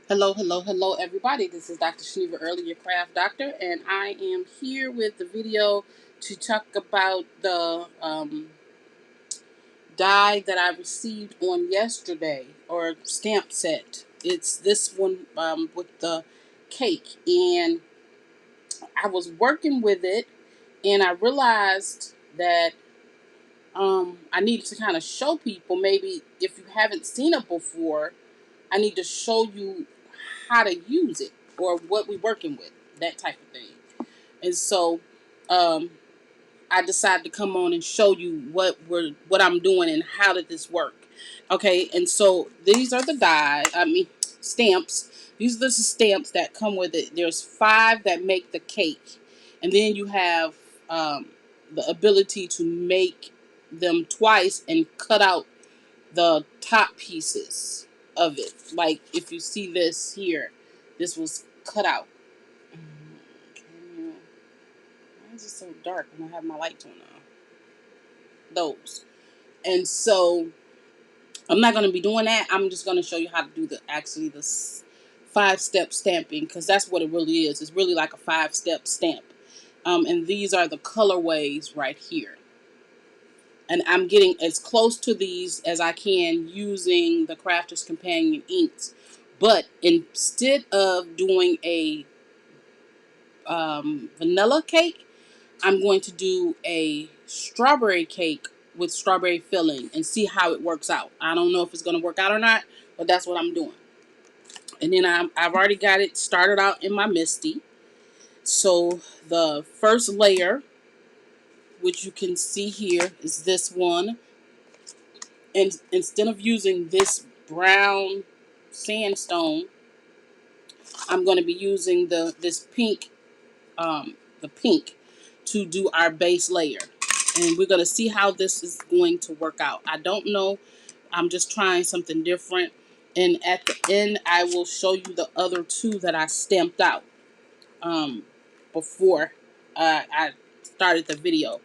Hello, hello, hello, everybody. This is Dr. Shaniva Early, your craft doctor, and I am here with the video to talk about the die that I received on yesterday, or stamp set. It's this one with the cake, and I was working with it, and I realized that I needed to kind of show people, maybe if you haven't seen it before, I need to show you how to use it or what we're working with, that type of thing. And so um, I decided to come on and show you what I'm doing and how did this work. Okay, and so these are the stamps. These are the stamps that come with it. There's 5 that make the cake, and then you have the ability to make them twice and cut out the top pieces of it. Like if you see this here, this was cut out. Why is it so dark when I have my lights on now? Those. And so I'm not going to be doing that. I'm just going to show you how to do the 5-step stamping, because that's what it really is. It's really like a 5-step stamp. And these are the colorways right here. And I'm getting as close to these as I can using the Crafter's Companion inks. But instead of doing a vanilla cake, I'm going to do a strawberry cake with strawberry filling and see how it works out. I don't know if it's going to work out or not, but that's what I'm doing. And then I've already got it started out in my Misty. So the first layer, which you can see here, is this one. And instead of using this brown sandstone, I'm going to be using this pink, the pink, to do our base layer. And we're going to see how this is going to work out. I don't know. I'm just trying something different. And at the end, I will show you the other 2 that I stamped out before I started the video,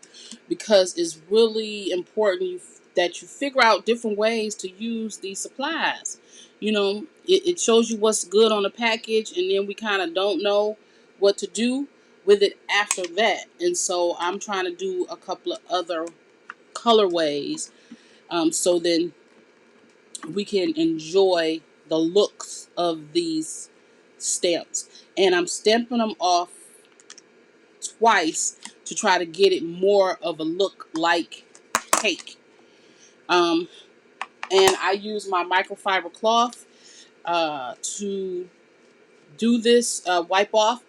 because it's really important that you figure out different ways to use these supplies. You know, it shows you what's good on the package, and then we kind of don't know what to do with it after that. And so I'm trying to do a couple of other colorways, so then we can enjoy the looks of these stamps. And I'm stamping them off twice to try to get it more of a look like cake. Um, and I use my microfiber cloth to do this wipe off.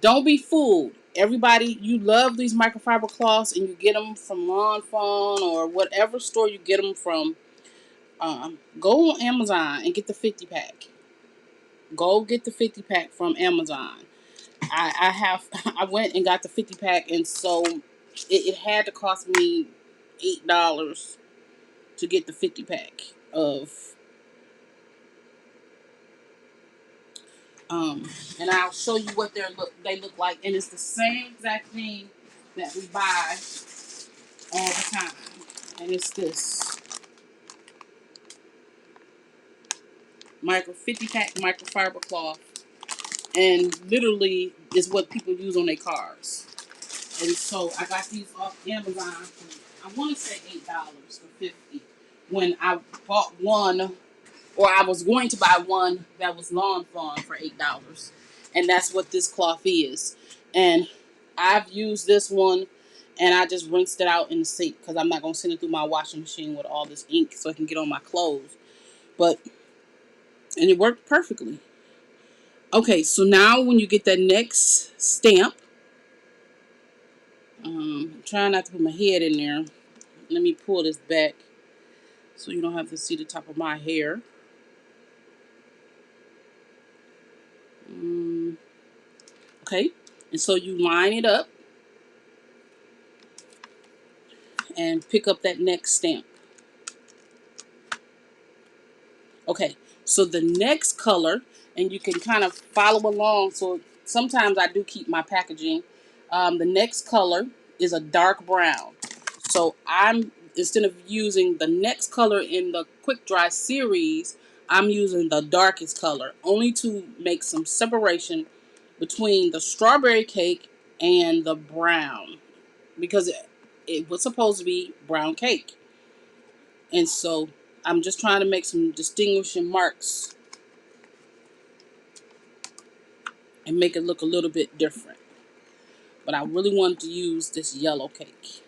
Don't be fooled. Everybody, you love these microfiber cloths and you get them from Lawn Fawn or whatever store you get them from. Go on Amazon and get the 50 pack. Go get the 50 pack from Amazon. I went and got the 50 pack, and so it had to cost me $8 to get the 50 pack of and I'll show you what they look like, and it's the same exact thing that we buy all the time, and it's this 50 pack microfiber cloth, and literally is what people use on their cars. And so I got these off Amazon for, I want to say $8 for 50. When I bought one, or I was going to buy one that was Lawn Fawn for $8, and that's what this cloth is. And I've used this one, and I just rinsed it out in the sink because I'm not gonna send it through my washing machine with all this ink so it can get on my clothes. But and it worked perfectly. Okay, so now when you get that next stamp, I'm trying not to put my head in there. Let me pull this back so you don't have to see the top of my hair. Okay, and so you line it up and pick up that next stamp. Okay, so the next color, and you can kind of follow along. So sometimes I do keep my packaging. The next color is a dark brown. So instead of using the next color in the quick dry series, I'm using the darkest color only to make some separation between the strawberry cake and the brown, because it was supposed to be brown cake. And so I'm just trying to make some distinguishing marks and make it look a little bit different. But I really wanted to use this yellow cake.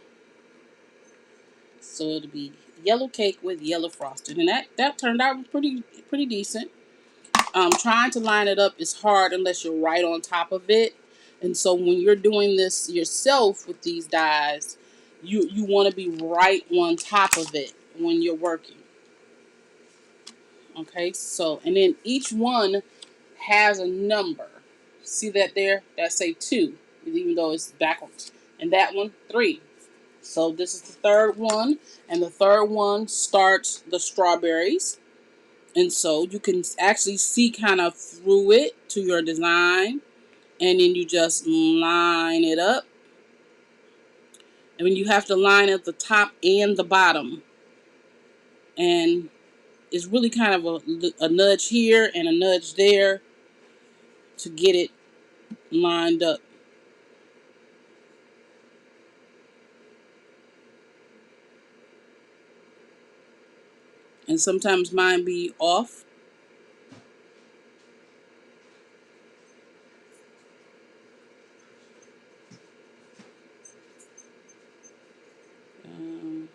So it'll be yellow cake with yellow frosting. And that turned out pretty decent. Trying to line it up is hard unless you're right on top of it. And so when you're doing this yourself with these dies, you want to be right on top of it when you're working. Okay, so and then each one has a number. See that there? That say 2, even though it's backwards. And that one 3. So this is the third one, and the third one starts the strawberries. And so you can actually see kind of through it to your design, and then you just line it up. I mean, you have to line at the top and the bottom, and it's really kind of a nudge here and a nudge there to get it lined up. And sometimes mine be off. Um,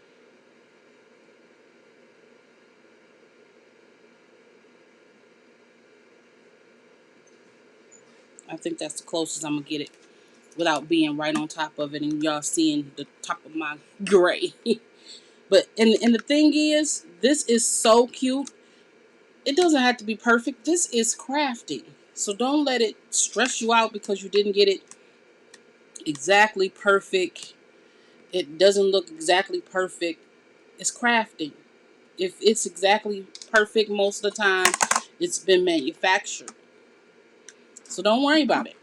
I think that's the closest I'm gonna get it without being right on top of it and y'all seeing the top of my gray. But and the thing is, this is so cute. It doesn't have to be perfect. This is crafty. So don't let it stress you out because you didn't get it exactly perfect. It doesn't look exactly perfect. It's crafting. If it's exactly perfect most of the time, it's been manufactured. So don't worry about it.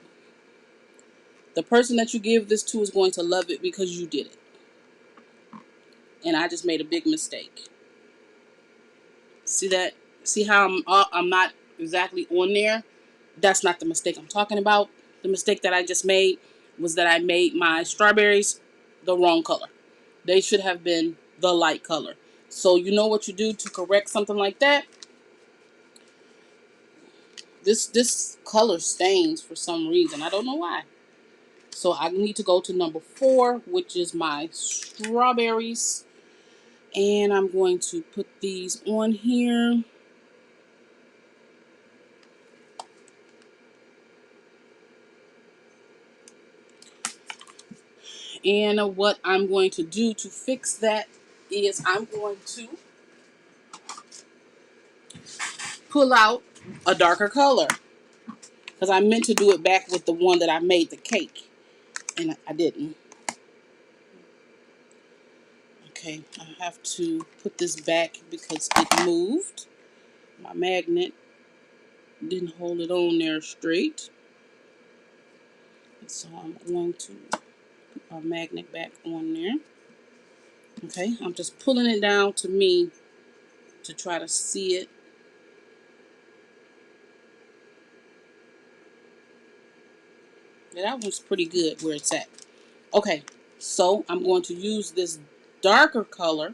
The person that you give this to is going to love it because you did it. And I just made a big mistake. See that? See how I'm not exactly on there? That's not the mistake I'm talking about. The mistake that I just made was that I made my strawberries the wrong color. They should have been the light color. So you know what you do to correct something like that? This color stains for some reason. I don't know why. So I need to go to number 4, which is my strawberries. And I'm going to put these on here. And what I'm going to do to fix that is I'm going to pull out a darker color. Because I meant to do it back with the one that I made the cake. And I didn't. Okay, I have to put this back because it moved. My magnet didn't hold it on there straight. So I'm going to put my magnet back on there. Okay, I'm just pulling it down to me to try to see it. Yeah, that one's pretty good where it's at. Okay, so I'm going to use this darker color.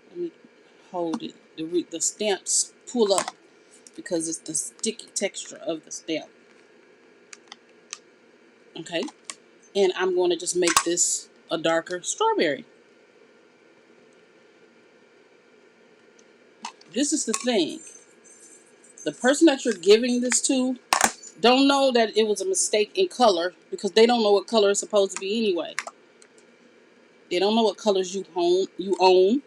Let me hold it. The stamps pull up because it's the sticky texture of the stamp. Okay, and I'm going to just make this a darker strawberry. This is the thing. The person that you're giving this to don't know that it was a mistake in color because they don't know what color it's supposed to be anyway. They don't know what colors you own.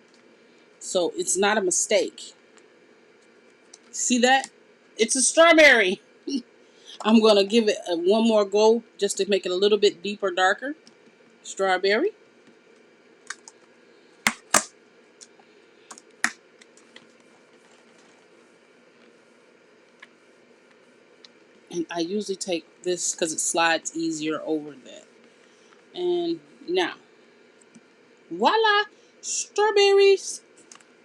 So it's not a mistake. See that? It's a strawberry. I'm going to give it one more go just to make it a little bit deeper, darker. Strawberry. And I usually take this because it slides easier over that. And now, voila, strawberries.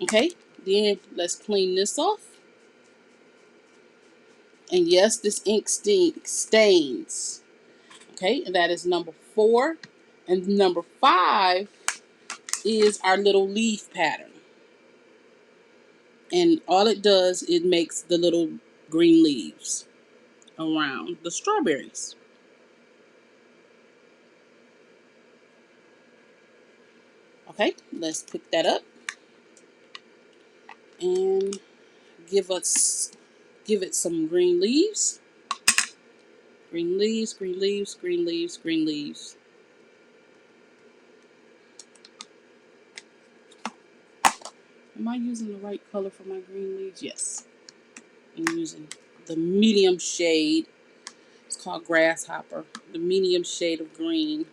Okay, Then let's clean this off. And yes, this ink stains. Okay, and that is number 4. And number 5 is our little leaf pattern. And all it does, it makes the little green leaves around the strawberries. Okay, let's pick that up and give it some green leaves. Green leaves, green leaves, green leaves, green leaves. Am I using the right color for my green leaves? Yes. I'm using the medium shade. It's called Grasshopper. The medium shade of green.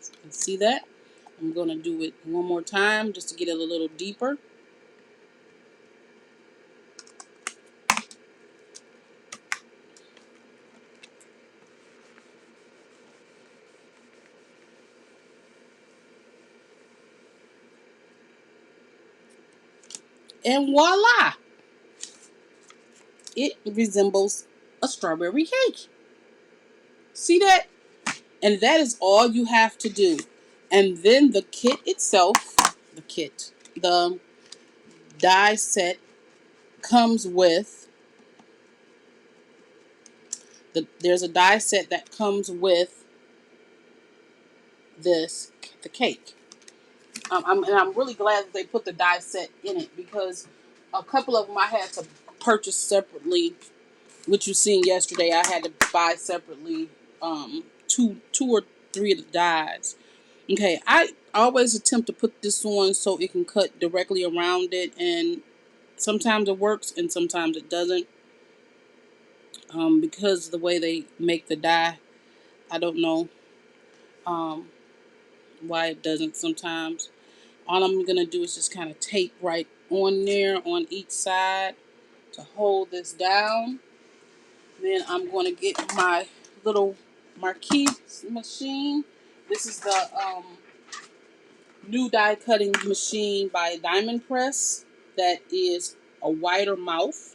You can see that? I'm going to do it one more time just to get it a little deeper. And voila! It resembles a strawberry cake. See that? And that is all you have to do. And then the kit itself, the die set comes with, there's a die set that comes with the cake. And I'm really glad that they put the die set in it, because a couple of them I had to purchase separately, which you seen yesterday. I had to buy separately, two or three of the dies. Okay, I always attempt to put this on so it can cut directly around it, and sometimes it works and sometimes it doesn't. Because the way they make the die, I don't know um, why it doesn't sometimes. All I'm going to do is just kind of tape right on there on each side to hold this down. Then I'm going to get my little marquee machine. This is the new die cutting machine by Diamond Press that is a wider mouth.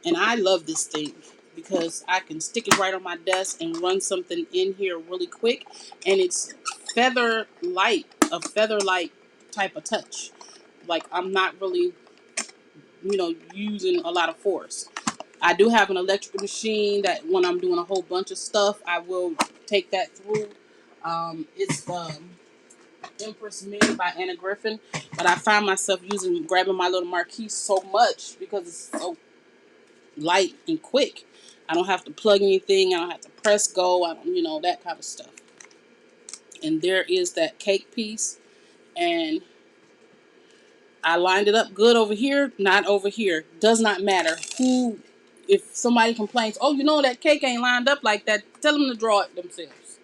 And I love this thing because I can stick it right on my desk and run something in here really quick. And it's a feather light type of touch. Like, I'm not really, using a lot of force. I do have an electrical machine that when I'm doing a whole bunch of stuff, I will take that through. It's Empress Mini by Anna Griffin. But I find myself grabbing my little marquee so much because it's so light and quick. I don't have to plug anything. I don't have to press go. I don't, that kind of stuff. And there is that cake piece. And I lined it up good over here, not over here. Does not matter if somebody complains, oh, that cake ain't lined up like that, tell them to draw it themselves.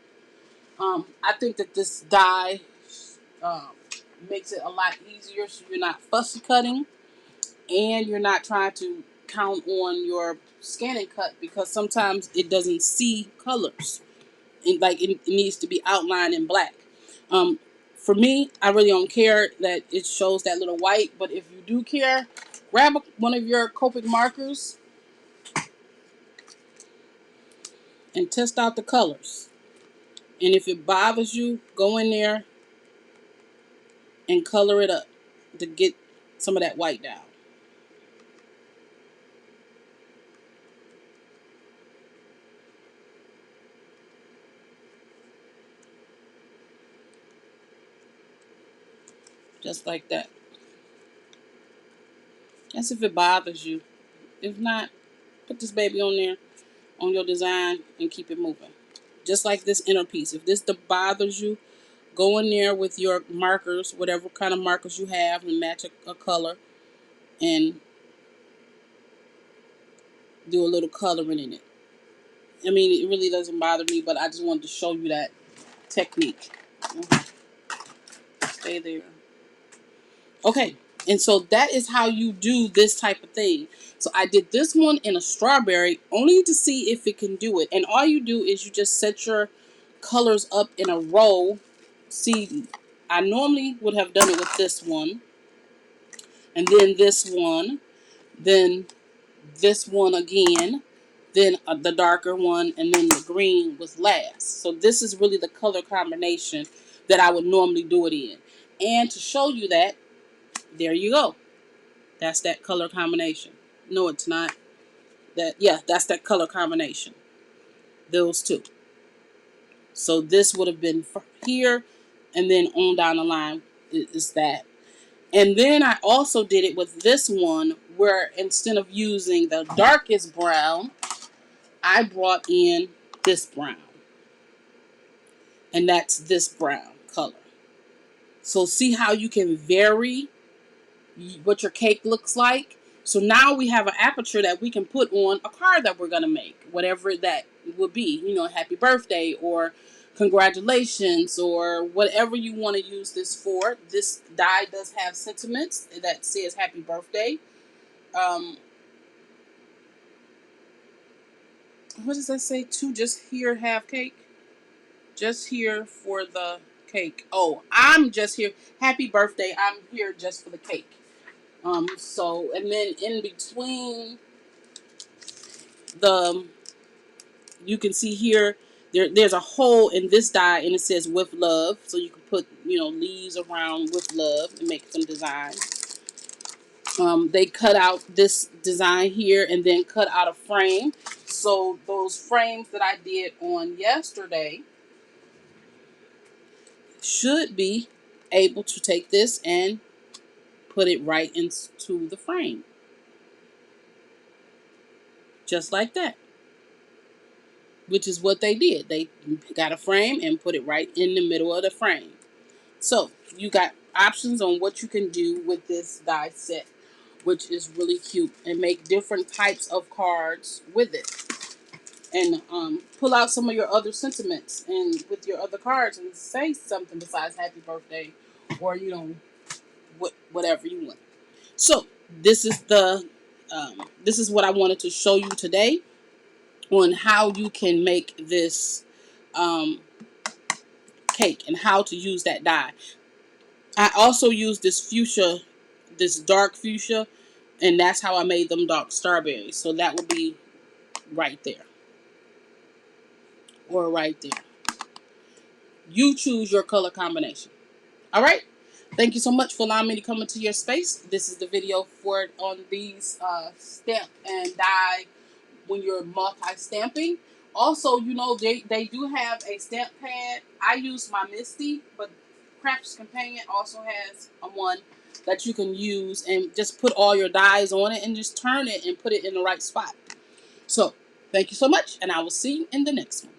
I think that this die um, makes it a lot easier, so you're not fussy cutting and you're not trying to count on your scanning cut, because sometimes it doesn't see colors. It needs to be outlined in black. Um, for me, I really don't care that it shows that little white, but if you do care, grab one of your Copic markers and test out the colors. And if it bothers you, go in there and color it up to get some of that white down. Just like that. That's if it bothers you. If not, put this baby on there, on your design, and keep it moving. Just like this inner piece. If this bothers you, go in there with your markers, whatever kind of markers you have, and match a color, and do a little coloring in it. I mean, it really doesn't bother me, but I just wanted to show you that technique. Stay there. Okay, and so that is how you do this type of thing. So I did this one in a strawberry only to see if it can do it. And all you do is you just set your colors up in a row. See, I normally would have done it with this one, and then this one, then this one again, then the darker one, and then the green was last. So this is really the color combination that I would normally do it in. And to show you that, there you go. That's that color combination. No, it's not. Yeah, that's that color combination. Those two. So this would have been here, and then on down the line is that. And then I also did it with this one where instead of using the darkest brown, I brought in this brown. And that's this brown color. So see how you can vary what your cake looks like? So now we have an aperture that we can put on a card that we're going to make, whatever that would be, happy birthday or congratulations or whatever you want to use this for. This die does have sentiments that says happy birthday. What does that say? To just here have cake? Just here for the cake. Oh, I'm just here. Happy birthday. I'm here just for the cake. So, and then in between the, you can see here, there's a hole in this die and it says with love. So you can put, leaves around with love and make some designs. They cut out this design here and then cut out a frame. So those frames that I did on yesterday should be able to take this and put it right into the frame. Just like that. Which is what they did. They got a frame and put it right in the middle of the frame. So you got options on what you can do with this die set, which is really cute, and make different types of cards with it. And pull out some of your other sentiments and with your other cards and say something besides happy birthday or whatever you want. So this is this is what I wanted to show you today on how you can make this cake and how to use that dye. I also used this fuchsia, this dark fuchsia, and that's how I made them dark strawberries. So that would be right there or right there. You choose your color combination. All right. Thank you so much for allowing me to come into your space. This is the video for it on these stamp and die when you're multi-stamping. Also, they do have a stamp pad. I use my Misty, but Craft's Companion also has a one that you can use and just put all your dies on it and just turn it and put it in the right spot. So, thank you so much, and I will see you in the next one.